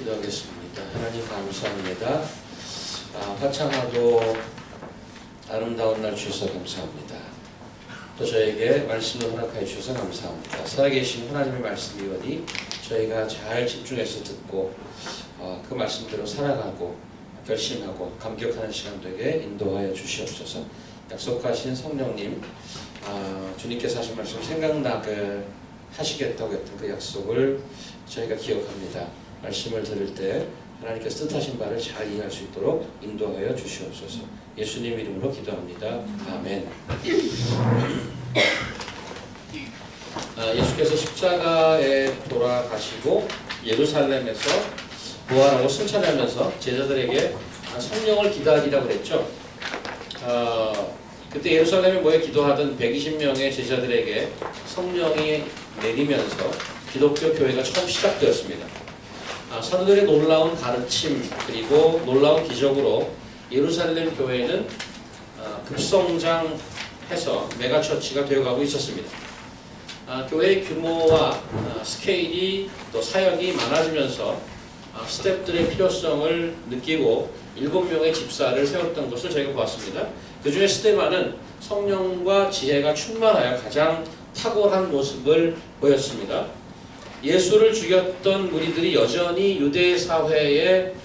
기도하겠습니다. 하나님 감사합니다. 화창하고 아름다운 날 주셔서 감사합니다. 또 저에게 말씀을 허락하여 주셔서 감사합니다. 살아계신 하나님의 말씀이오니 저희가 잘 집중해서 듣고 그 말씀대로 살아가고 결심하고 감격하는 시간 되게 인도하여 주시옵소서. 약속하신 성령님, 주님께서 하신 말씀 생각나게 하시겠다고 했던 그 약속을 저희가 기억합니다. 말씀을 들을 때 하나님께서 뜻하신 바를 잘 이해할 수 있도록 인도하여 주시옵소서. 예수님 이름으로 기도합니다. 아멘. 예수께서 십자가에 돌아가시고 예루살렘에서 부활하고 승천하면서 제자들에게 성령을 기다리라고 그랬죠. 그때 예루살렘에 모여 기도하던 120명의 제자들에게 성령이 내리면서 기독교 교회가 처음 시작되었습니다. 사도들의 놀라운 가르침 그리고 놀라운 기적으로 예루살렘 교회는 급성장해서 메가처치가 되어가고 있었습니다. 교회의 규모와 스케일이 또 사역이 많아지면서 스태프들의 필요성을 느끼고 7명의 집사를 세웠던 것을 저희가 보았습니다. 그 중에 스데반은 성령과 지혜가 충만하여 가장 탁월한 모습을 보였습니다. 예수를 죽였던 무리들이 여전히 유대 사회를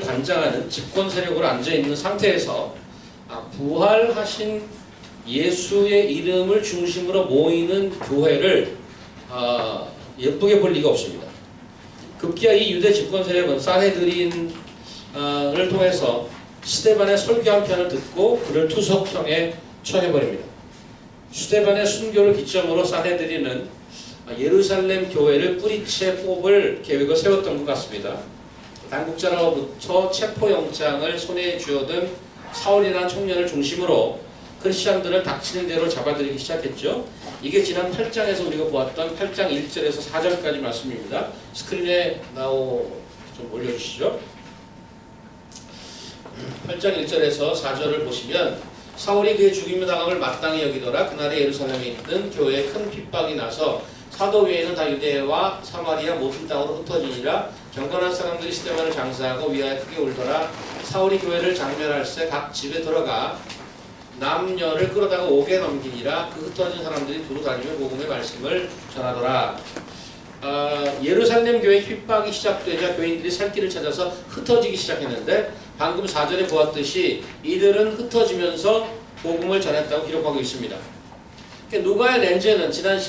관장하는 집권 세력으로 앉아있는 상태에서 부활하신 예수의 이름을 중심으로 모이는 교회를 예쁘게 볼 리가 없습니다. 급기야 이 유대 집권 세력은 산헤드린을 통해서 스데반의 설교 한 편을 듣고 그를 투석형에 처해버립니다. 스데반의 순교를 기점으로 산헤드린은 예루살렘 교회를 뿌리채 뽑을 계획을 세웠던 것 같습니다. 당국자로부터 체포영장을 손에 쥐어든 사울이라는 청년을 중심으로 크리스찬들을 닥치는 대로 잡아들이기 시작했죠. 이게 지난 8장에서 우리가 보았던 8장 1절에서 4절까지 말씀입니다. 스크린에 좀 올려주시죠. 8장 1절에서 4절을 보시면 사울이 그의 죽임의 당함을 마땅히 여기더라. 그날에 예루살렘에 있는 교회에 큰 핍박이 나서 사도 외에는 다 유대와 사마리아 모든 땅으로 흩어지니라. 경건한 사람들이 스데반을 장사하고 위하여 크게 울더라. 사울이 교회를 장멸할새 각 집에 들어가 남녀를 끌어다가 옥에 넘기니라. 그 흩어진 사람들이 두루 다니며 복음의 말씀을 전하더라. 예루살렘 교회 핍박이 시작되자 교인들이 살 길을 찾아서 흩어지기 시작했는데 방금 4절에 보았듯이 이들은 흩어지면서 복음을 전했다고 기록하고 있습니다. 누가의 렌즈는 지지난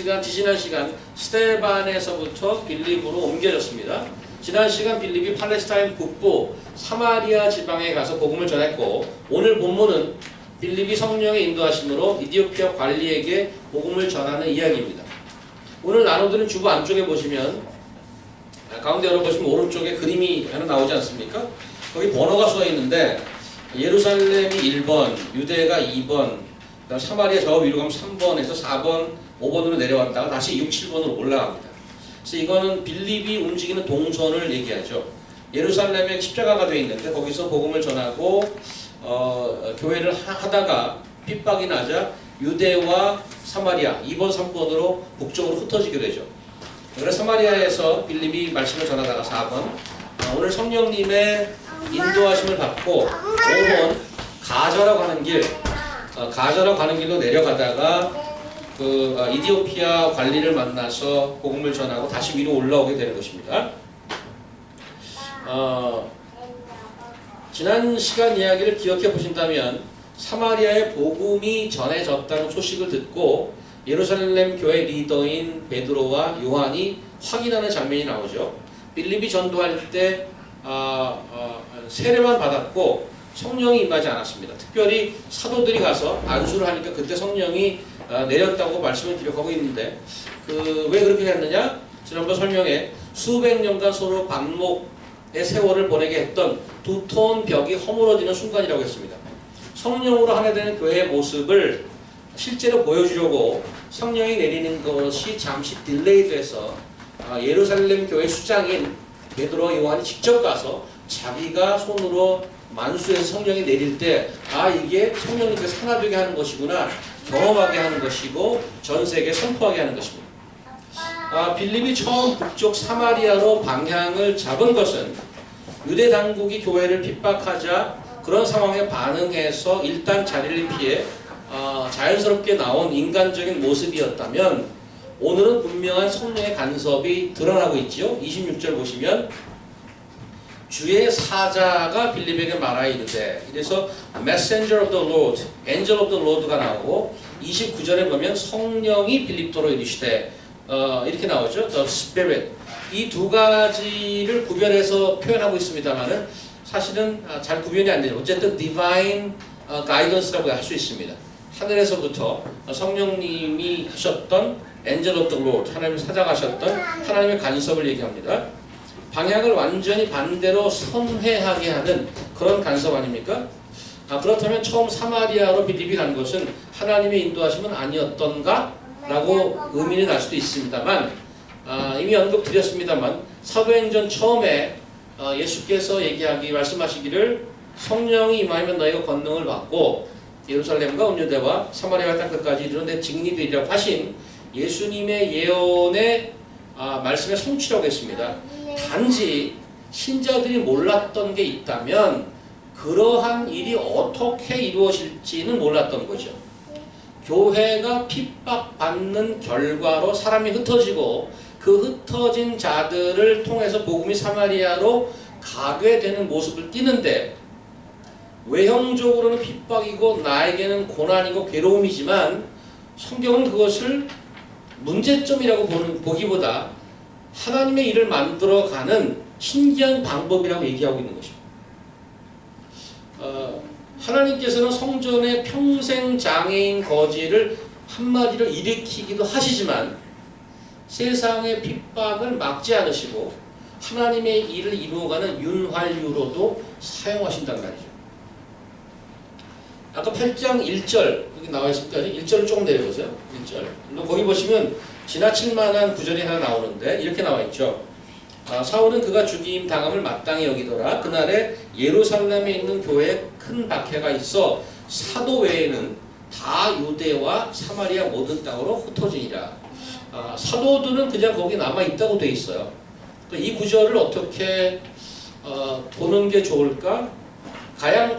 시간 스데반에서부터 빌립으로 옮겨졌습니다. 지난 시간 빌립이 팔레스타인 북부 사마리아 지방에 가서 복음을 전했고 오늘 본문은 빌립이 성령의 인도하심으로 이디오피아 관리에게 복음을 전하는 이야기입니다. 오늘 나눠드린 주보 안쪽에 보시면 가운데 열어보시면 오른쪽에 그림이 하나 나오지 않습니까? 거기 번호가 써 있는데 예루살렘이 1번, 유대가 2번, 그다음 사마리아 저 위로 가면 3번에서 4번, 5번으로 내려왔다가 다시 6, 7번으로 올라갑니다. 그래서 이거는 빌립이 움직이는 동선을 얘기하죠. 예루살렘에 십자가가 되어 있는데 거기서 복음을 전하고 교회를 하다가 핍박이 나자 유대와 사마리아 2번, 3번으로 북쪽으로 흩어지게 되죠. 그래서 사마리아에서 빌립이 말씀을 전하다가 4번 오늘 성령님의 인도하심을 받고 5번 가자로 가는 길로 내려가다가 이디오피아 관리를 만나서 복음을 전하고 다시 위로 올라오게 되는 것입니다. 지난 시간 이야기를 기억해 보신다면 사마리아의 복음이 전해졌다는 소식을 듣고 예루살렘 교회 리더인 베드로와 요한이 확인하는 장면이 나오죠. 빌립이 전도할 때 세례만 받았고 성령이 임하지 않았습니다. 특별히 사도들이 가서 안수를 하니까 그때 성령이 내렸다고 말씀을 기록하고 있는데 왜 그렇게 했느냐? 지난번 설명에 수백 년간 서로 반목의 세월을 보내게 했던 두터운 벽이 허물어지는 순간이라고 했습니다. 성령으로 하나 되는 교회의 모습을 실제로 보여주려고 성령이 내리는 것이 잠시 딜레이돼서 예루살렘 교회 수장인 베드로와 요한이 직접 가서 자기가 손으로 만수에서 성령이 내릴 때 이게 성령님께서 하나 되게 하는 것이구나 경험하게 하는 것이고 전 세계에 선포하게 하는 것입니다. 빌립이 처음 북쪽 사마리아로 방향을 잡은 것은 유대 당국이 교회를 핍박하자 그런 상황에 반응해서 일단 자리를 피해 자연스럽게 나온 인간적인 모습이었다면 오늘은 분명한 성령의 간섭이 드러나고 있지요. 26절 보시면 주의 사자가 빌립에게 말하여 이르되, 그래서 messenger of the Lord, angel of the Lord가 나오고 29절에 보면 성령이 빌립도로 이르시되 이렇게 나오죠. The Spirit. 이 두 가지를 구별해서 표현하고 있습니다만은 사실은 잘 구별이 안 돼요. 어쨌든 divine guidance라고 할 수 있습니다. 하늘에서부터 성령님이 하셨던 angel of the Lord, 하나님을 사자가셨던 하나님의 간섭을 얘기합니다. 방향을 완전히 반대로 선회하게 하는 그런 간섭 아닙니까? 그렇다면 처음 사마리아로 빌립이 간 것은 하나님의 인도하심은 아니었던가? 라고 의문이 날 수도 있습니다만 이미 언급드렸습니다만 사도행전 처음에 예수께서 말씀하시기를 성령이 임하면 너희가 권능을 받고 예루살렘과 온 유대와 사마리아 땅 끝까지 이르러 내 증인이 되리라고 하신 예수님의 예언의 말씀의 성취라고 했습니다. 단지 신자들이 몰랐던 게 있다면 그러한 일이 어떻게 이루어질지는 몰랐던 거죠. 교회가 핍박받는 결과로 사람이 흩어지고 그 흩어진 자들을 통해서 복음이 사마리아로 가게 되는 모습을 띠는데 외형적으로는 핍박이고 나에게는 고난이고 괴로움이지만 성경은 그것을 문제점이라고 보기보다 하나님의 일을 만들어가는 신기한 방법이라고 얘기하고 있는 것입니다. 하나님께서는 성전의 평생 장애인 거지를 한마디로 일으키기도 하시지만 세상의 핍박을 막지 않으시고 하나님의 일을 이루어가는 윤활유로도 사용하신단 말이죠. 아까 8장 1절 여기 나와 있습니까? 1절을 조금 내려보세요. 1절. 거기 보시면 지나칠 만한 구절이 하나 나오는데 이렇게 나와 있죠. 사울은 그가 죽임 당함을 마땅히 여기더라. 그날에 예루살렘에 있는 교회에 큰 박해가 있어 사도 외에는 다 유대와 사마리아 모든 땅으로 흩어지니라. 사도들은 그냥 거기 남아 있다고 돼 있어요. 이 구절을 어떻게 보는 게 좋을까?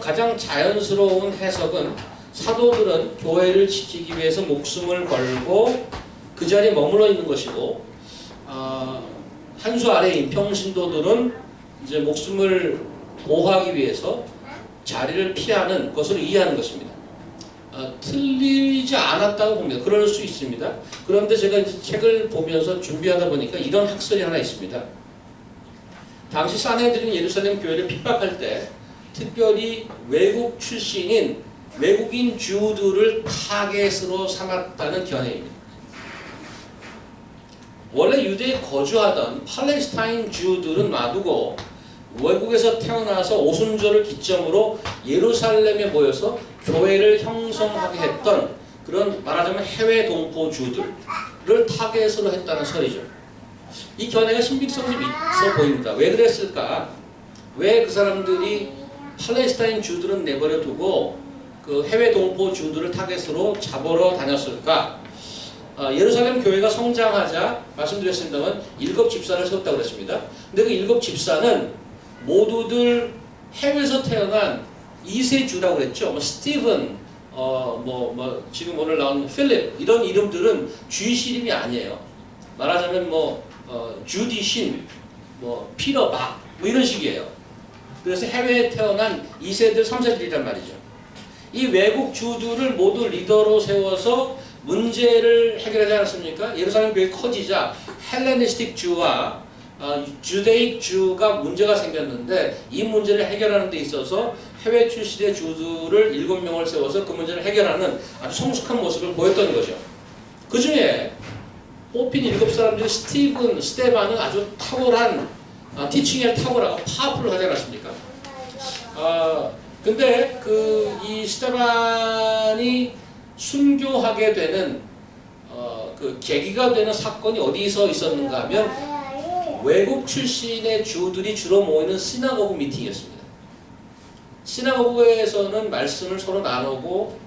가장 자연스러운 해석은 사도들은 교회를 지키기 위해서 목숨을 걸고 그 자리에 머물러 있는 것이고 한 수 아래인 평신도들은 이제 목숨을 보호하기 위해서 자리를 피하는 것을 이해하는 것입니다. 틀리지 않았다고 봅니다. 그럴 수 있습니다. 그런데 제가 이제 책을 보면서 준비하다 보니까 이런 학설이 하나 있습니다. 당시 산헤드린 예루살렘 교회를 핍박할 때 특별히 외국 출신인 외국인 주들을 타겟으로 삼았다는 견해입니다. 원래 유대에 거주하던 팔레스타인 주들은 놔두고 외국에서 태어나서 오순절을 기점으로 예루살렘에 모여서 교회를 형성하게 했던 그런 말하자면 해외 동포 주들을 타겟으로 했다는 설이죠. 이 견해가 신빙성이 있어 보입니다. 왜 그랬을까? 왜 그 사람들이 팔레스타인 주들은 내버려 두고 그 해외 동포 주들을 타겟으로 잡으러 다녔을까? 예루살렘 교회가 성장하자 말씀드렸습니다만 7 집사를 세웠다고 그랬습니다. 근데 그 7 집사는 모두들 해외에서 태어난 2세 주라고 그랬죠. 스티븐, 지금 오늘 나온 필립 이런 이름들은 주이시 이름이 아니에요. 말하자면 주디 신, 피터 박 이런 식이에요. 그래서 해외에 태어난 2세들, 3세들이란 말이죠. 이 외국 주들을 모두 리더로 세워서 문제를 해결하지 않았습니까? 예루살렘 교회 커지자 헬레니스틱 주와 주데익 주가 문제가 생겼는데 이 문제를 해결하는 데 있어서 해외 출신의 주들을 7명을 세워서 그 문제를 해결하는 아주 성숙한 모습을 보였던 거죠. 그 중에 뽑힌 7사람 중에 스테반은 아주 탁월한 티칭에 탁월하고 파워풀하지 않았습니까? 근데 이 스테반이 순교하게 되는 그 계기가 되는 사건이 어디서 있었는가 하면 외국 출신의 주들이 주로 모이는 시나고그 미팅이었습니다. 시나고그에서는 말씀을 서로 나누고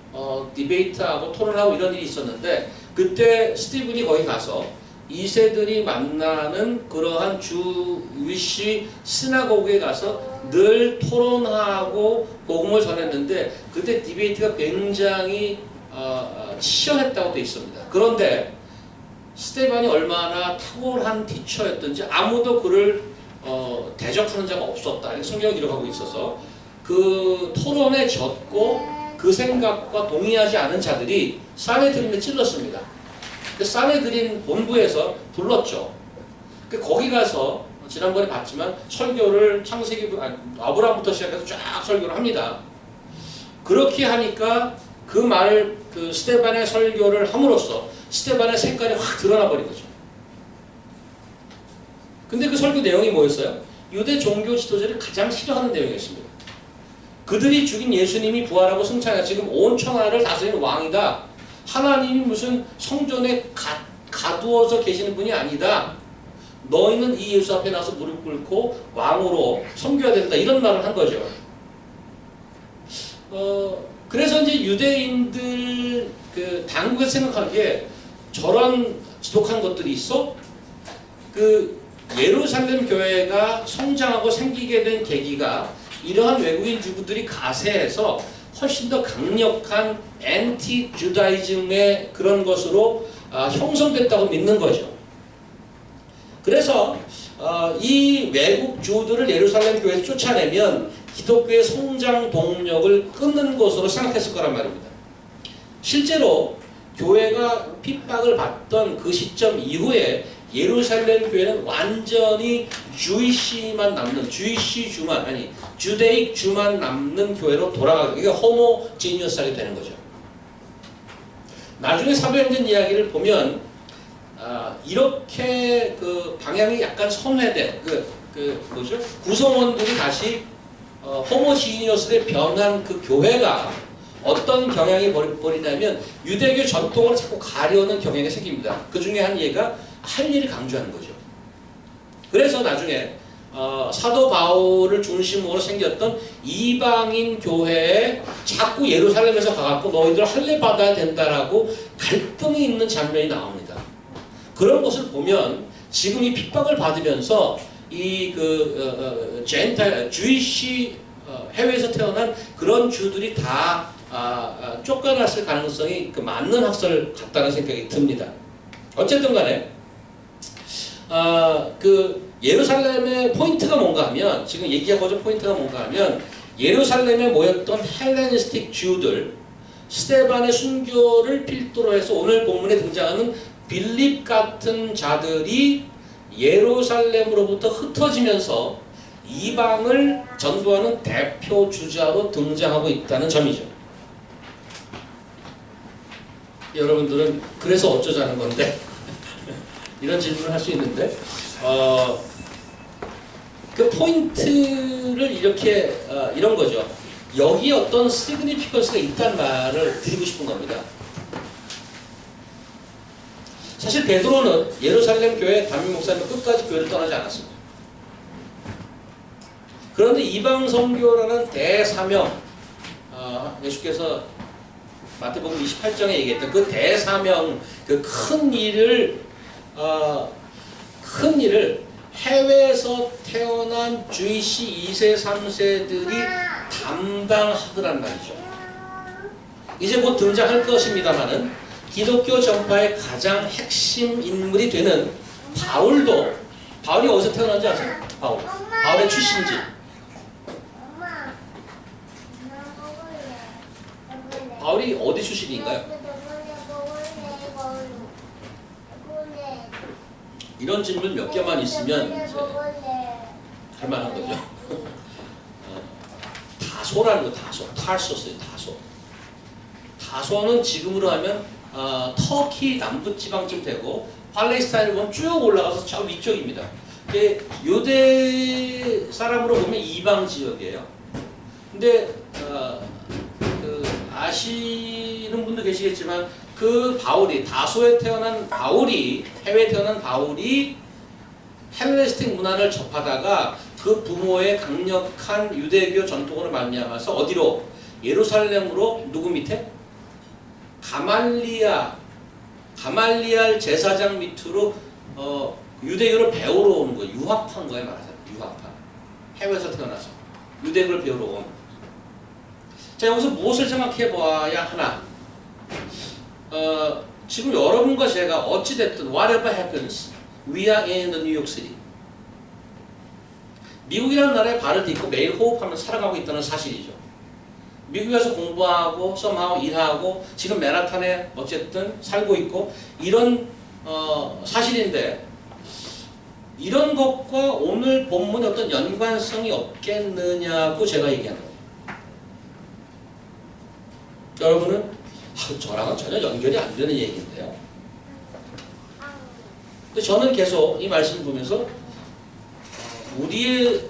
디베이트하고 토론하고 이런 일이 있었는데 그때 스티븐이 거기 가서 2세들이 만나는 그러한 주위시 시나고그에 가서 늘 토론하고 복음을 전했는데 그때 디베이트가 굉장히 치열했다고 되어 있습니다. 그런데 스테반이 얼마나 탁월한 티처였던지 아무도 그를 대적하는 자가 없었다. 이렇게 성경을 기록하고 있어서 그 토론에 졌고 그 생각과 동의하지 않은 자들이 사내들인에 찔렀습니다. 사내들인 본부에서 불렀죠. 거기 가서 지난번에 봤지만 설교를 아브라함부터 시작해서 쫙 설교를 합니다. 그렇게 하니까 그 스테반의 설교를 함으로써 스테반의 색깔이 확 드러나 버린 거죠. 근데 그 설교 내용이 뭐였어요? 유대 종교 지도자들이 가장 싫어하는 내용이었습니다. 그들이 죽인 예수님이 부활하고 승천하여 지금 온 천하를 다스리는 왕이다. 하나님이 무슨 성전에 가두어서 계시는 분이 아니다. 너희는 이 예수 앞에 나서 무릎 꿇고 왕으로 섬겨야 된다. 이런 말을 한 거죠. 그래서 이제 유대인들 당국에서 생각하기에 저런 지독한 것들이 있어? 예루살렘 교회가 성장하고 생기게 된 계기가 이러한 외국인 주부들이 가세해서 훨씬 더 강력한 앤티 주다이즘의 그런 것으로 형성됐다고 믿는 거죠. 그래서 이 외국 주들을 예루살렘 교회에서 쫓아내면 기독교의 성장 동력을 끊는 것으로 생각했을 거란 말입니다. 실제로 교회가 핍박을 받던 그 시점 이후에 예루살렘 교회는 완전히 주데익 주만 남는 교회로 돌아가게, 이게 호모지니어스하게 되는 거죠. 나중에 사도행전 이야기를 보면 이렇게 방향이 약간 선회된 구성원들이 다시 호모지니어스에 변한 그 교회가 어떤 경향이 벌이냐면 유대교 전통을 자꾸 가려는 경향이 생깁니다. 그 중에 한 예가 할 일을 강조하는 거죠. 그래서 나중에 사도 바울을 중심으로 생겼던 이방인 교회에 자꾸 예루살렘에서 가갖고 너희들 할례 받아야 된다라고 갈등이 있는 장면이 나옵니다. 그런 것을 보면 지금 이 핍박을 받으면서 주이시 해외에서 태어난 그런 주들이 다 쫓겨났을 가능성이 맞는 학설 같다는 생각이 듭니다. 어쨌든 간에 예루살렘의 포인트가 뭔가 하면, 지금 얘기하고자 포인트가 뭔가 하면, 예루살렘에 모였던 헬레니스틱 주들, 스테반의 순교를 필두로 해서 오늘 본문에 등장하는 빌립 같은 자들이 예루살렘으로부터 흩어지면서 이방을 전도하는 대표 주자로 등장하고 있다는 점이죠. 여러분들은 그래서 어쩌자는 건데 이런 질문을 할 수 있는데 그 포인트를 이렇게 이런 거죠. 여기에 어떤 시그니피컨스가 있다는 말을 드리고 싶은 겁니다. 사실 베드로는 예루살렘 교회 담임 목사님 끝까지 교회를 떠나지 않았습니다. 그런데 이방 선교라는 대사명, 예수께서 마태복음 28장에 얘기했던 그 대사명, 그 큰 일을 해외에서 태어난 주이시 2세, 3세들이 담당하더란 말이죠. 이제 곧 등장할 것입니다만은 기독교 전파의 가장 핵심 인물이 되는 바울이 어디서 태어난지 아세요? 바울의 출신지. 바울이 어디 출신인가요? 이런 질문 몇 개만 있으면 할 만한 거죠. 다소라는 거, 타르소스예요, 다소. 다소는 지금으로 하면 터키 남부지방쯤 되고 팔레스타인을 보면 쭉 올라가서 저 위쪽입니다. 유대 사람으로 보면 이방 지역이에요. 근데 아시는 분도 계시겠지만 다소에 태어난 바울이, 해외에 태어난 바울이 헬레니스틱 문화를 접하다가 그 부모의 강력한 유대교 전통으로 말미암아서 어디로? 예루살렘으로, 누구 밑에? 가말리알 제사장 밑으로 유대교를 배우러 오는 거예요. 유학파인 거예요, 말하자면. 유학파. 해외에서 태어나서 유대교를 배우러 온. 자, 여기서 무엇을 생각해 보아야 하나? 지금 여러분과 제가 어찌됐든 whatever happens, we are in the New York City. 미국이라는 나라에 발을 딛고 매일 호흡하면서 살아가고 있다는 사실이죠. 미국에서 공부하고 somehow 일하고 지금 맨하탄에 어쨌든 살고 있고 이런 사실인데 이런 것과 오늘 본문에 어떤 연관성이 없겠느냐고 제가 얘기하는 거예요. 여러분은 저랑은 전혀 연결이 안 되는 얘기인데요. 근데 저는 계속 이 말씀을 보면서 우리의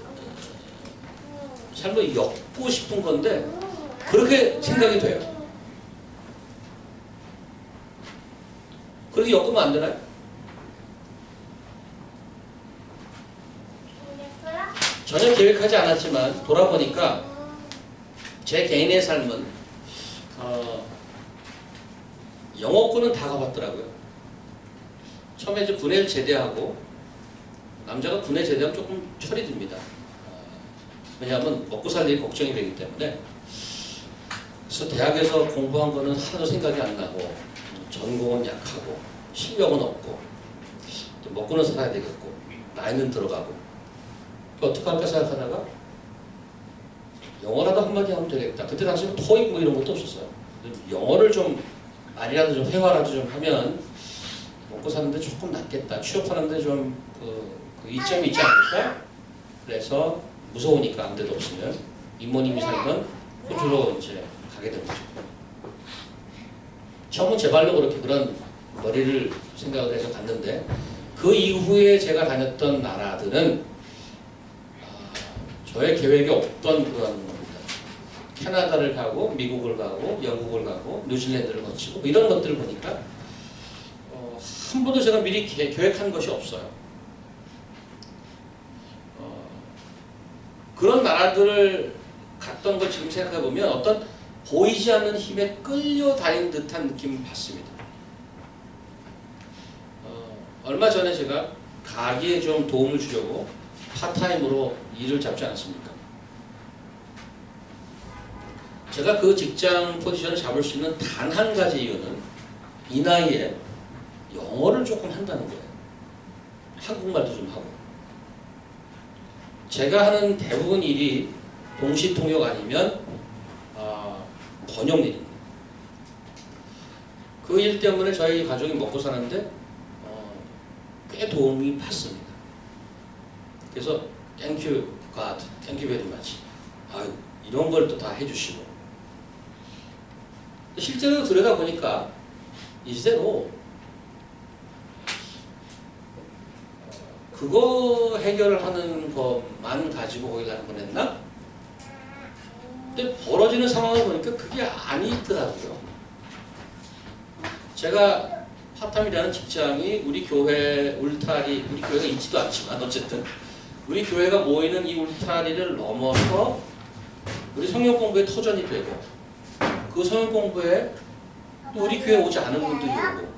삶을 엮고 싶은 건데 그렇게 생각이 돼요. 그렇게 엮으면 안 되나요? 전혀 계획하지 않았지만 돌아보니까 제 개인의 삶은 영어권은 다 가봤더라고요. 처음에 이제 군에 제대하고 남자가 군에 제대하면 조금 철이 듭니다. 왜냐하면 먹고 살 일이 걱정이 되기 때문에. 그래서 대학에서 공부한 거는 하나도 생각이 안 나고 전공은 약하고 실력은 없고 또 먹고는 살아야 되겠고 나이는 들어가고 어떻게 할까 생각하다가 영어라도 한마디 하면 되겠다. 그때 당시에 토익 뭐 이런 것도 없었어요. 영어를 좀 아니라도 좀 회화라도 좀 하면 먹고 사는데 조금 낫겠다. 취업하는데 좀 그 이점이 있지 않을까? 그래서 무서우니까 아무 데도 없으면 이모님이 살던 호주로 이제 가게 된 거죠. 처음은 제 발로 그렇게 그런 머리를 생각을 해서 갔는데 그 이후에 제가 다녔던 나라들은 저의 계획에 없던 그런 겁니다. 캐나다를 가고 미국을 가고 영국을 가고 뉴질랜드를 거치고 이런 것들을 보니까 한 번도 제가 미리 계획한 것이 없어요. 그런 나라들을 갔던 걸 지금 생각해 보면 어떤 보이지 않는 힘에 끌려다닌 듯한 느낌을 받습니다. 얼마 전에 제가 가게에 좀 도움을 주려고 파타임으로 일을 잡지 않았습니까? 제가 그 직장 포지션을 잡을 수 있는 단 한 가지 이유는 이 나이에 영어를 조금 한다는 거예요. 한국말도 좀 하고. 제가 하는 대부분 일이 동시통역 아니면 번역 일입니다. 그 일 때문에 저희 가족이 먹고 사는데 꽤 도움이 받습니다. 그래서 Thank you God, Thank you very much. 아유, 이런 걸 또 다 해주시고 실제로 들여다보니까 이제로 그거 해결하는 것만 가지고 거기다 보냈나? 근데 벌어지는 상황을 보니까 그게 아니더라고요. 제가 파타임이라는 직장이 우리 교회 울타리, 우리 교회가 있지도 않지만 어쨌든 우리 교회가 모이는 이 울타리를 넘어서 우리 성경 공부에 터전이 되고 그 성경 공부에 또 우리 교회 오지 않은 분들이 오고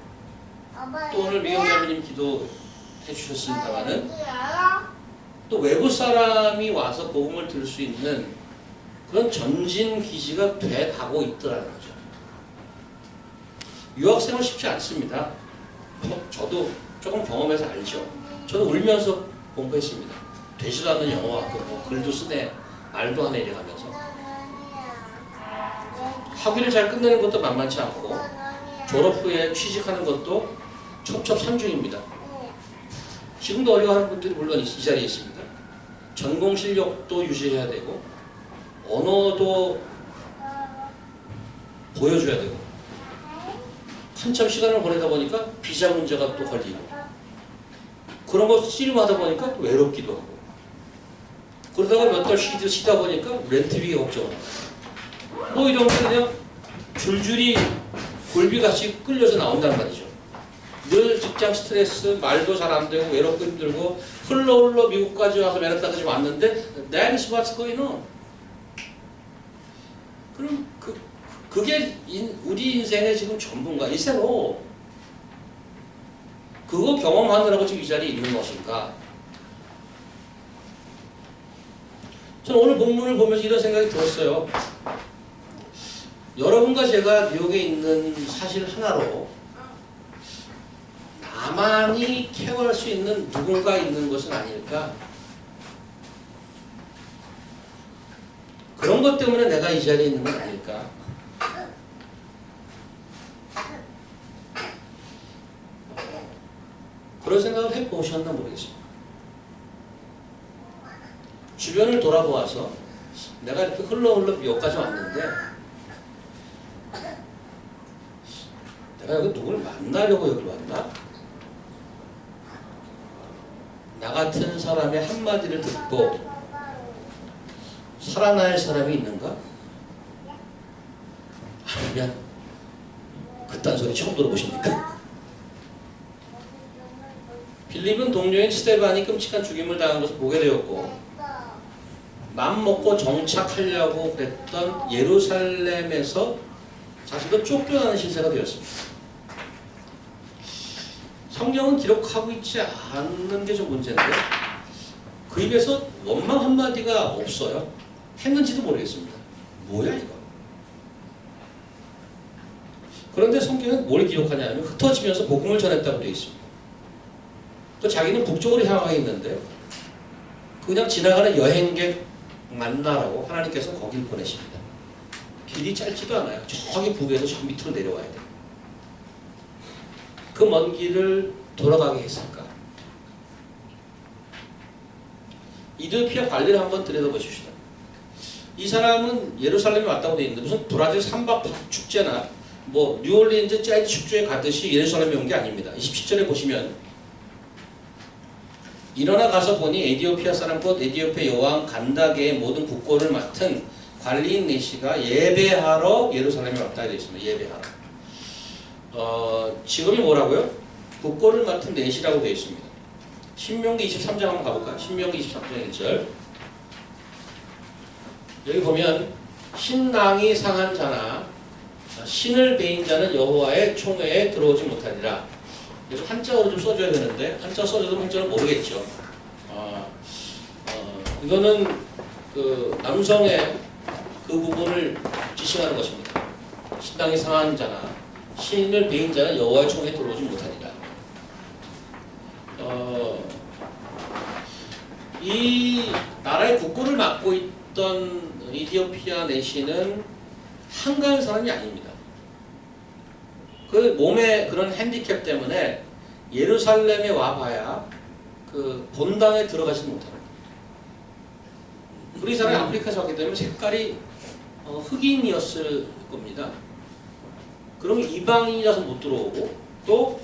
또 오늘 미경자매님 기도해 주셨습니다만은 또 외부 사람이 와서 복음을 들을 수 있는 그런 전진 기지가 돼 가고 있더라는 거죠. 유학생은 쉽지 않습니다. 저도 조금 경험해서 알죠. 저도 울면서 공부했습니다. 되지도 않는 영어하고 뭐 글도 쓰네, 말도 하네 이래가면서 학위를 잘 끝내는 것도 만만치 않고 졸업 후에 취직하는 것도 첩첩산중입니다. 지금도 어려워하는 분들이 물론 이 자리에 있습니다. 전공 실력도 유지해야 되고 언어도 보여줘야 되고 한참 시간을 보내다 보니까 비자 문제가 또 걸리고 그런 거 씨름하다 보니까 또 외롭기도 하고 그러다가 몇 달 쉬다 보니까 렌트비 걱정을 하고 뭐 이런 게 그냥 줄줄이 굴비같이 끌려서 나온단 말이죠. 늘 직장 스트레스, 말도 잘 안 되고 외롭고 힘들고 흘러 미국까지 와서 맨하탄까지 왔는데 That's what's going on. 그럼 그게 우리 인생의 지금 전부인가? 이세로 그거 경험하느라고 지금 이 자리에 있는 것인가? 저는 오늘 본문을 보면서 이런 생각이 들었어요. 여러분과 제가 뉴욕에 있는 사실 하나로 나만이 케어할 수 있는 누군가 있는 것은 아닐까? 그런 것 때문에 내가 이 자리에 있는 건 아닐까? 그런 생각을 해보셨나 모르겠습니다. 주변을 돌아보아서 내가 이렇게 흘러 여기까지 왔는데 내가 여기 누굴 만나려고 여기 왔나? 나 같은 사람의 한마디를 듣고 살아날 사람이 있는가? 아니면 그딴 소리 처음 들어보십니까? 빌립은 동료인 스데반이 끔찍한 죽임을 당한 것을 보게 되었고 맘 먹고 정착하려고 그랬던 예루살렘에서 자신도 쫓겨나는 신세가 되었습니다. 성경은 기록하고 있지 않는 게 좀 문제인데 그 입에서 원망 한마디가 없어요. 했는지도 모르겠습니다. 뭐야 이거? 그런데 성경은 뭘 기록하냐 하면 흩어지면서 복음을 전했다고 되어 있습니다. 또 자기는 북쪽으로 향하고 있는데 그냥 지나가는 여행객 만나라고 하나님께서 거길 보내십니다. 길이 짧지도 않아요. 저기 북에서 저 밑으로 내려와야 돼요. 그 먼 길을 돌아가게 했을까? 이디오피아 관리를 한번 들여다보십시다. 이 사람은 예루살렘에 왔다고 되어 있는데 무슨 브라질 삼박 축제나 뭐 뉴올리언즈 재즈 축제에 가듯이 예루살렘에 온 게 아닙니다. 27절에 보시면 일어나 가서 보니 에디오피아 사람 곧 에디오피아 여왕 간다게의 모든 국고를 맡은 관리인 내시가 예배하러 예루살렘에 왔다 되어 있습니다. 예배하러. 직업이 뭐라고요? 국고를 맡은 내시라고 되어 있습니다. 신명기 23장 한번 가볼까요? 신명기 23장 1절. 여기 보면 신랑이 상한 자나 신을 베인 자는 여호와의 총회에 들어오지 못하리라. 이거 한자어로 좀 써줘야 되는데 한자 써줘도 한자를 모르겠죠. 이거는 그 남성의 그 부분을 지칭하는 것입니다. 신랑이 상한 자나 신을 베인 자는 여호와의 총회에 들어오지 못하리라. 이 나라의 국고를 맡고 있던 이디오피아 내시는 한가한 사람이 아닙니다. 그 몸의 그런 핸디캡 때문에 예루살렘에 와봐야 그 본당에 들어가지 못합니다. 우리 사람이 아프리카에서 왔기 때문에 색깔이 흑인이었을 겁니다. 그러면 이방인이라서 못 들어오고 또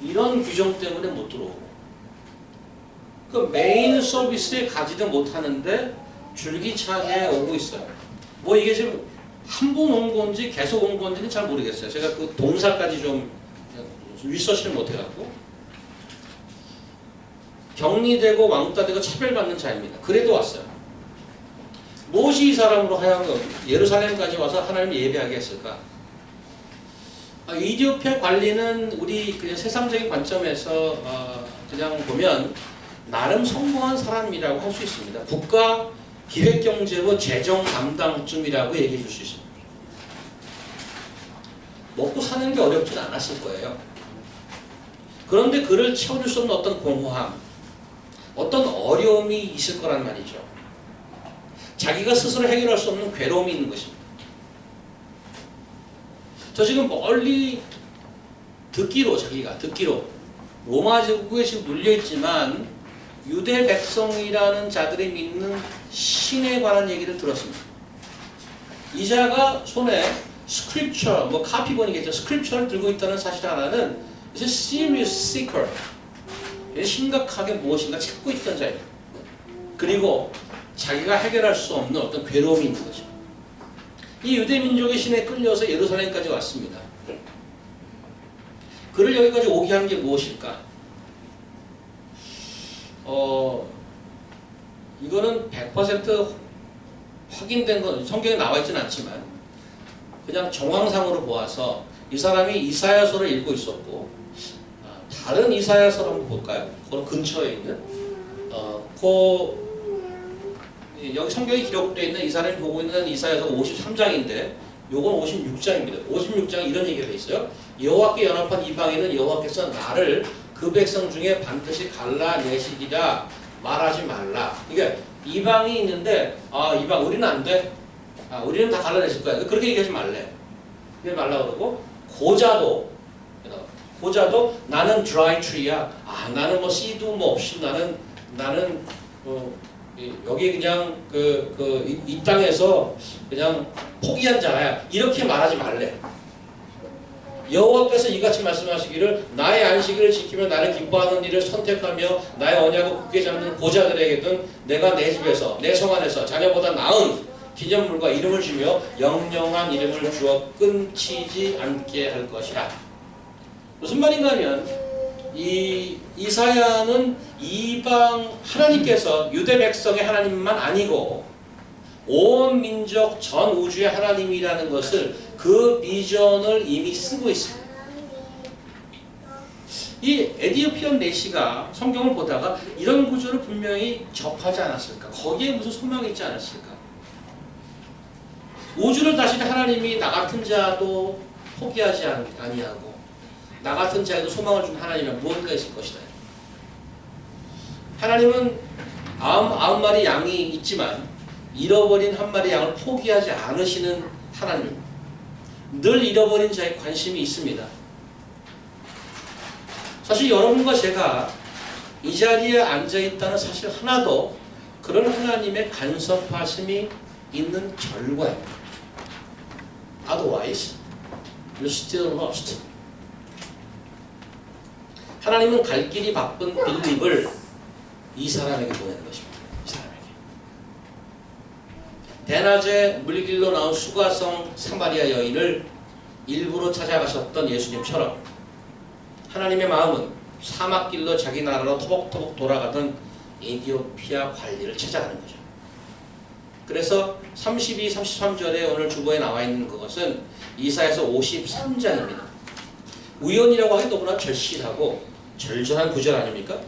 이런 규정 때문에 못 들어오고 그 메인 서비스에 가지도 못하는데 줄기차게 오고 있어요. 뭐 이게 지금 한 번 온 건지 계속 온 건지는 잘 모르겠어요. 제가 그 동사까지 좀 리서치를 못해갖고 격리되고 왕따되고 차별받는 자입니다. 그래도 왔어요. 무엇이 이 사람으로 하여금 예루살렘까지 와서 하나님을 예배하게 했을까? 이디오피아 관리는 우리 그냥 세상적인 관점에서 그냥 보면 나름 성공한 사람이라고 할 수 있습니다. 국가 기획경제부 재정 담당쯤이라고 얘기해 줄 수 있습니다. 먹고 사는 게 어렵진 않았을 거예요. 그런데 그를 채워줄 수 없는 어떤 공허함, 어떤 어려움이 있을 거란 말이죠. 자기가 스스로 해결할 수 없는 괴로움이 있는 것입니다. 저 지금 멀리 자기가 듣기로 로마 제국에 지금 눌려있지만 유대 백성이라는 자들이 믿는 신에 관한 얘기를 들었습니다. 이 자가 손에 스크립처, 뭐 카피본이겠죠. 스크립처를 들고 있다는 사실 하나는 is a serious seeker. 심각하게 무엇인가 찾고 있던 자입니다. 그리고 자기가 해결할 수 없는 어떤 괴로움이 있는 거죠. 이 유대 민족의 신에 끌려서 예루살렘까지 왔습니다. 그를 여기까지 오게 한 게 무엇일까? 이거는 100% 확인된 건 성경에 나와 있지는 않지만 그냥 정황상으로 보아서 이 사람이 이사야서를 읽고 있었고 다른 이사야서를 한번 볼까요? 그 근처에 있는 여기 성경에 기록되어 있는 이 사람이 보고 있는 이사야서가 53장인데 요건 56장입니다. 56장에 이런 얘기가 돼 있어요. 여호와께 연합한 이방인은 여호와께서 나를 그 백성 중에 반드시 갈라내시리라 말하지 말라. 그러니까 이방이 있는데 이방 우리는 안 돼. 우리는 다 갈라내실 거야. 그렇게 얘기하지 말래. 그러지 말라 그러고 고자도 나는 dry tree야. 나는 뭐 씨도 뭐 없이 나는 여기 그냥 이 땅에서 그냥 포기한 자야. 이렇게 말하지 말래. 여호와께서 이같이 말씀하시기를 나의 안식일을 지키며 나를 기뻐하는 일을 선택하며 나의 언약을 굳게 잡는 고자들에게든 내가 내 집에서 내 성 안에서 자녀보다 나은 기념물과 이름을 주며 영영한 이름을 주어 끊치지 않게 할 것이라. 무슨 말인가 하면 이 이사야는 이방 하나님께서 유대 백성의 하나님만 아니고 온 민족 전 우주의 하나님이라는 것을 그 비전을 이미 쓰고 있습니다. 이 에디오피언 내시가 성경을 보다가 이런 구조를 분명히 접하지 않았을까? 거기에 무슨 소망이 있지 않았을까? 우주를 다스리는 하나님이 나 같은 자도 포기하지 아니하고 나 같은 자에도 소망을 준 하나님은 무엇인가 있을 것이다. 하나님은 99마리 양이 있지만 잃어버린 한 마리 양을 포기하지 않으시는 하나님. 늘 잃어버린 자에 관심이 있습니다. 사실 여러분과 제가 이 자리에 앉아있다는 사실 하나도 그런 하나님의 간섭하심이 있는 결과입니다. Otherwise, you're still lost. 하나님은 갈 길이 바쁜 빌립을 이 사람에게 보내는 것입니다. 이 사람에게. 대낮에 물길로 나온 수가성 사마리아 여인을 일부러 찾아가셨던 예수님처럼 하나님의 마음은 사막길로 자기 나라로 터벅터벅 돌아가던 에디오피아 관리를 찾아가는 거죠. 그래서 32, 33절에 오늘 주보에 나와 있는 그것은 이사야서 53장입니다. 우연이라고 하기 너무나 절실하고 절절한 구절 아닙니까?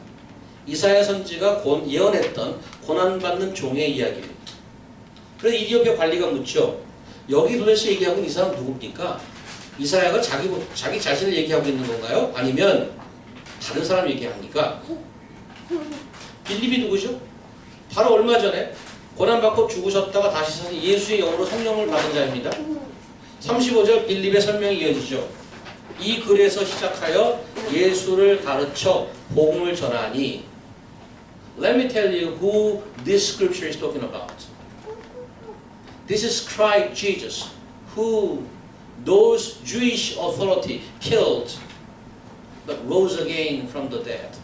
이사야 선지가 예언했던 고난받는 종의 이야기입니다. 그래서 이디오피아 관리가 묻죠. 여기 도대체 얘기하고 있는 이 사람 누굽니까? 이사야가 자기 자신을 얘기하고 있는 건가요? 아니면 다른 사람 얘기합니까? 빌립이 누구죠? 바로 얼마 전에 고난받고 죽으셨다가 다시 사신 예수의 영으로 성령을 받은 자입니다. 35절 빌립의 설명이 이어지죠. 이 글에서 시작하여 예수를 가르쳐 복음을 전하니 Let me tell you who this scripture is talking about. This is Christ Jesus, who those Jewish authority killed but rose again from the dead.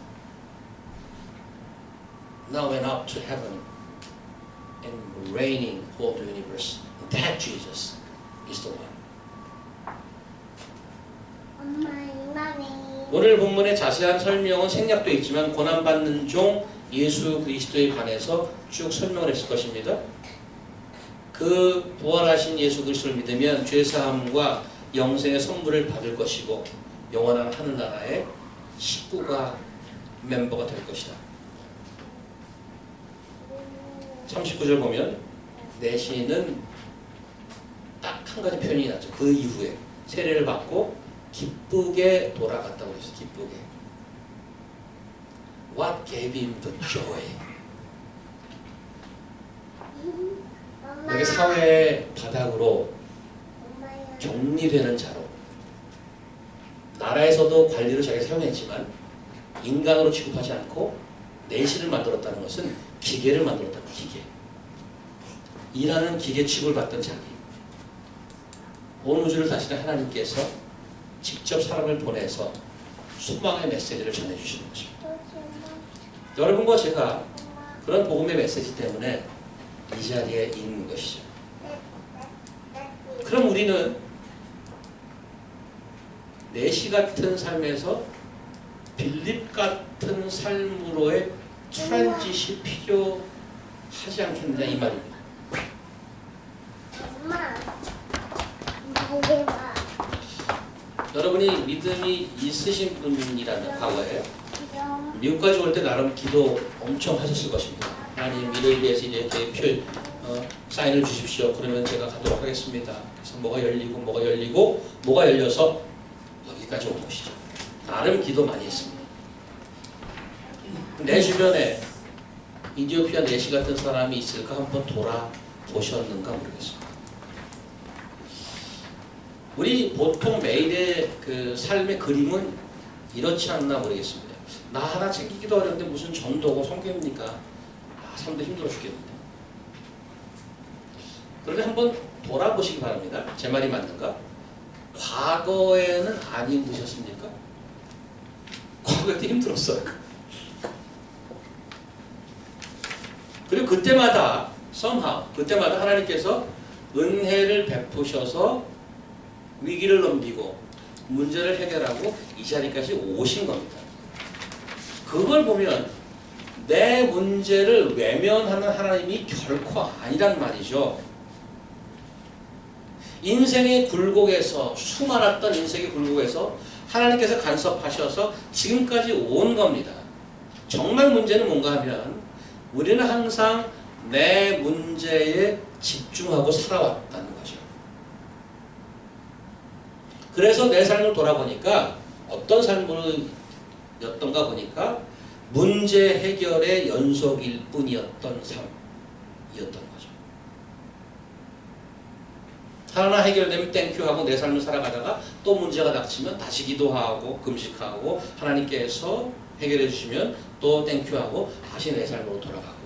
Now went up to heaven and reigning over the universe. That Jesus is the one. 오늘 본문의 자세한 설명은 생략되어 있지만 고난받는 종 예수 그리스도에 관해서 쭉 설명을 했을 것입니다. 그 부활하신 예수 그리스도를 믿으면 죄사함과 영생의 선물을 받을 것이고 영원한 하늘나라의 식구가 멤버가 될 것이다. 39절 보면 내시는 딱 한 가지 표현이 나죠. 그 이후에 세례를 받고 기쁘게 돌아갔다고 했어요. 기쁘게. What gave him the joy? 여기 사회의 바닥으로 격리되는 자로 나라에서도 관리를 자기가 사용했지만 인간으로 취급하지 않고 내시를 만들었다는 것은 기계를 만들었다는 거예요. 기계. 일하는 기계 취급을 받던 자기. 온 우주를 다스리는 하나님께서 직접 사람을 보내서 소망의 메시지를 전해주시는 것입니다. 여러분과 제가 그런 복음의 메시지 때문에 이 자리에 있는 것이죠. 그럼 우리는 내시 같은 삶에서 빌립 같은 삶으로의 트랜짓이 필요하지 않겠느냐 이 말입니다. 여러분이 여러분이 믿음이 있으신 분이라면 과거에 미국까지 올 때 나름 기도 엄청 하셨을 것입니다. 하나님 이를 위해서 이렇게 사인을 주십시오. 그러면 제가 가도록 하겠습니다. 그래서 뭐가 열리고 뭐가 열려서 여기까지 온 것이죠. 나름 기도 많이 했습니다. 내 주변에 이디오피아 내시 같은 사람이 있을까 한번 돌아보셨는가 모르겠습니다. 우리 보통 매일의 그 삶의 그림은 이렇지 않나 모르겠습니다. 나 하나 챙기기도 어려운데 무슨 전도고 성경입니까? 삶도 힘들어 죽겠는데. 그런데 한번 돌아보시기 바랍니다. 제 말이 맞는가? 과거에는 안 힘드셨습니까? 과거에도 힘들었어요. 그리고 그때마다 그때마다 하나님께서 은혜를 베푸셔서 위기를 넘기고 문제를 해결하고 이 자리까지 오신 겁니다. 그걸 보면 내 문제를 외면하는 하나님이 결코 아니란 말이죠. 인생의 굴곡에서 수많았던 인생의 굴곡에서 하나님께서 간섭하셔서 지금까지 온 겁니다. 정말 문제는 뭔가 하면 우리는 항상 내 문제에 집중하고 살아왔다는 거죠. 그래서 내 삶을 돌아보니까 어떤 삶이었던가 보니까 문제 해결의 연속일 뿐이었던 삶이었던 거죠. 하나 해결되면 땡큐하고 내 삶을 살아가다가 또 문제가 닥치면 다시 기도하고 금식하고 하나님께서 해결해 주시면 또 땡큐하고 다시 내 삶으로 돌아가고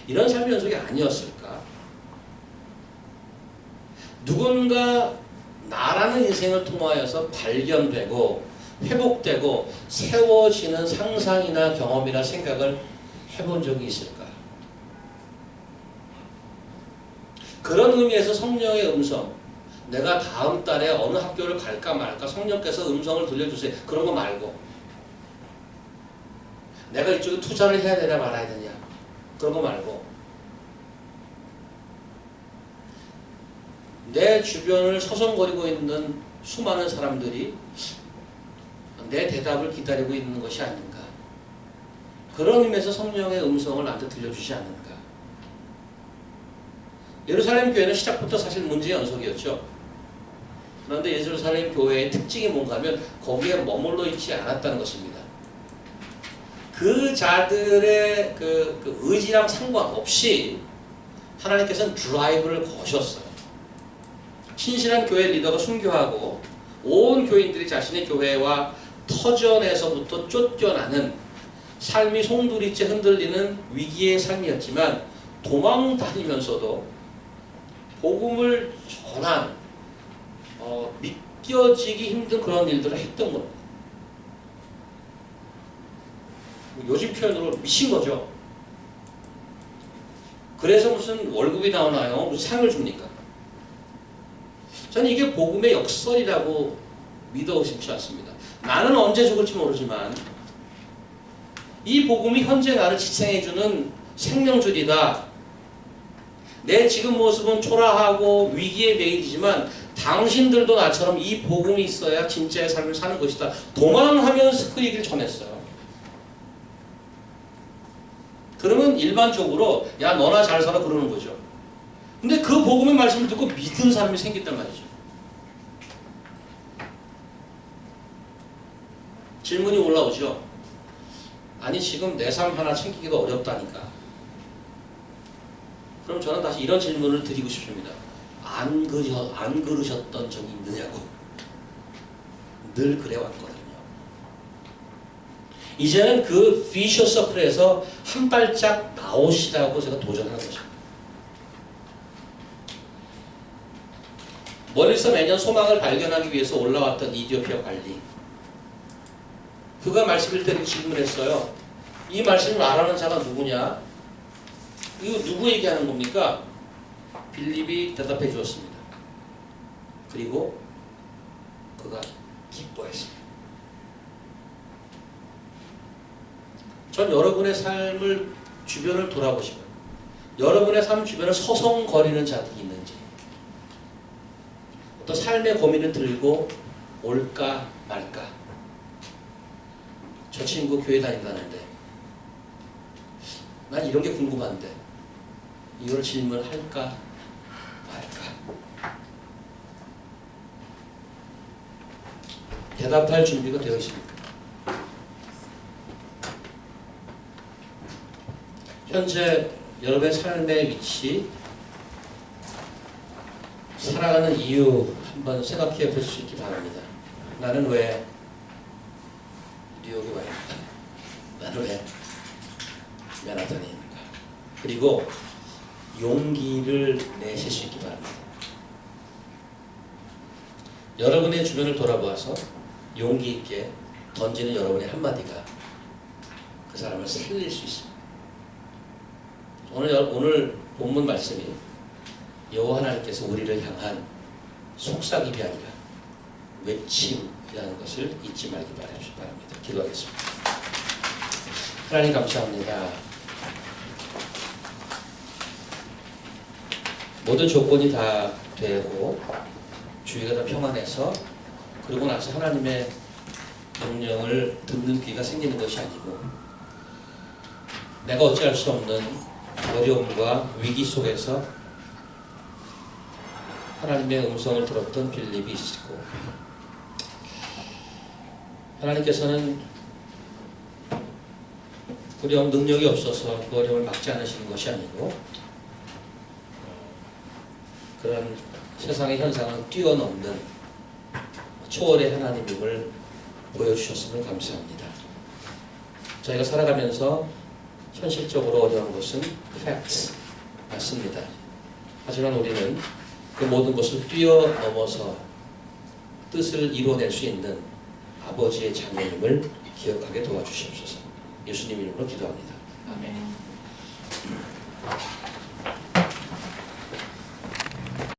이런 삶의 연속이 아니었을까? 누군가 나라는 인생을 통하여서 발견되고 회복되고 세워지는 상상이나 경험이나 생각을 해본 적이 있을까? 그런 의미에서 성령의 음성, 내가 다음 달에 어느 학교를 갈까 말까 성령께서 음성을 들려주세요. 그런 거 말고 내가 이쪽에 투자를 해야 되냐 말아야 되냐 그런 거 말고 내 주변을 서성거리고 있는 수많은 사람들이 내 대답을 기다리고 있는 것이 아닌가. 그런 의미에서 성령의 음성을 나한테 들려주지 않는가. 예루살렘 교회는 시작부터 사실 문제의 연속이었죠. 그런데 예루살렘 교회의 특징이 뭔가 하면 거기에 머물러 있지 않았다는 것입니다. 그 자들의 그 의지랑 상관없이 하나님께서는 드라이브를 거셨어요. 신실한 교회 리더가 순교하고 온 교인들이 자신의 교회와 터전에서부터 쫓겨나는 삶이 송두리째 흔들리는 위기의 삶이었지만 도망 다니면서도 복음을 전한 믿겨지기 힘든 그런 일들을 했던 겁니다. 요즘 표현으로 미친 거죠. 그래서 무슨 월급이 나오나요? 무슨 상을 줍니까? 저는 이게 복음의 역설이라고 믿어 싶지 않습니다. 나는 언제 죽을지 모르지만 이 복음이 현재 나를 지탱해주는 생명줄이다. 내 지금 모습은 초라하고 위기에 매이지만 당신들도 나처럼 이 복음이 있어야 진짜의 삶을 사는 것이다. 도망하면서 그 얘기를 전했어요. 그러면 일반적으로 야 너나 잘 살아 그러는 거죠. 근데 그 복음의 말씀을 듣고 믿는 사람이 생겼단 말이죠. 질문이 올라오죠. 아니 지금 내 삶 하나 챙기기가 어렵다니까. 그럼 저는 다시 이런 질문을 드리고 싶습니다. 안 그러셨던 적이 있느냐고. 늘 그래왔거든요. 이제는 그 피셔 서클에서 한 발짝 나오시라고 제가 도전하는 거죠. 멀리서 매년 소망을 발견하기 위해서 올라왔던 이디오피아 관리. 그가 말씀을 때리고 질문했어요. 이 말씀을 알아는 자가 누구냐? 이거 누구 얘기하는 겁니까? 빌립이 대답해 주었습니다. 그리고 그가 기뻐했습니다. 전 여러분의 삶을 주변을 돌아보시고 여러분의 삶 주변을 서성거리는 자들이 있는지 어떤 삶의 고민을 들고 올까 말까. 저 친구 교회 다닌다는데 난 이런 게 궁금한데 이걸 질문할까 말까. 대답할 준비가 되어 있습니까? 현재 여러분의 삶의 위치, 살아가는 이유 한번 생각해 보실 수 있기 바랍니다. 나는 왜 뉴욕에 와 있는가? 나는 왜 맨하탄에 있는가? 그리고 용기를 내실 수 있기 바랍니다. 여러분의 주변을 돌아보아서 용기 있게 던지는 여러분의 한마디가 그 사람을 살릴 수 있습니다. 오늘 본문 말씀이 여호와 하나님께서 우리를 향한 속삭임이 아니라 외침이라는 것을 잊지 말기 바랍니다. 기도하겠습니다. 하나님 감사합니다. 모든 조건이 다 되고 주위가 다 평안해서 그러고 나서 하나님의 명령을 듣는 귀가 생기는 것이 아니고 내가 어찌할 수 없는 어려움과 위기 속에서 하나님의 음성을 들었던 빌립이 있고 하나님께서는 그런 능력이 없어서 그 어려움을 막지 않으시는 것이 아니고 그런 세상의 현상을 뛰어넘는 초월의 하나님임을 보여주셨음을 감사합니다. 저희가 살아가면서 현실적으로 어려운 것은 facts 맞습니다. 하지만 우리는 그 모든 것을 뛰어넘어서 뜻을 이루어낼 수 있는 아버지의 자녀임을 기억하게 도와주시옵소서. 예수님 이름으로 기도합니다. 아멘.